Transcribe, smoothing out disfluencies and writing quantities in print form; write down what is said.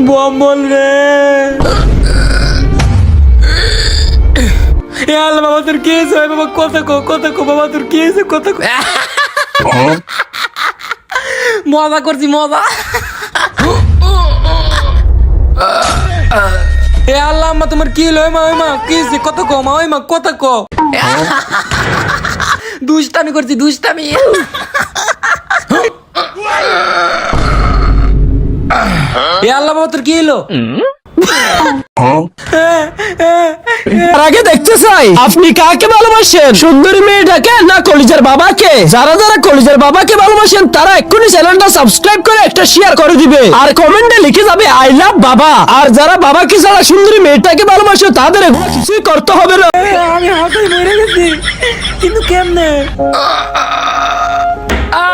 Bumble রে। এ আল্লাহ বাবা তোর কি হয়েছে বাবা, কথা কো বাবা, তোর কি হয়েছে কথা কো। মজা করছি মজা। এ আল্লাহ আম্মা তোমার কি হলো? মা কি হয়েছে কথা কো মা, ওই মা কথা কো। দুষ্টামি করছি দুষ্টামি। এ আল্লাহ বাবা তোর কি হলো? তার আগে দেখতে চাই আপনি কাকে ভালোবাসেন, সুন্দরী মেয়েটাকে না কলিজার বাবাকে? যারা যারা কলিজার বাবাকে ভালোবাসেন তারা এক্ষুনি চ্যানেলটা সাবস্ক্রাইব করে একটা শেয়ার করে দিবে আর কমেন্টে লিখে যাবে আই লাভ বাবা। আর যারা বাবাকে ছাড়া সুন্দরী মেয়েটাকে ভালোবাসে তাদের এগুলো কিছুই করতে হবে না। আমি হাতে মরে গেছি, কিন্তু কেমনে? আ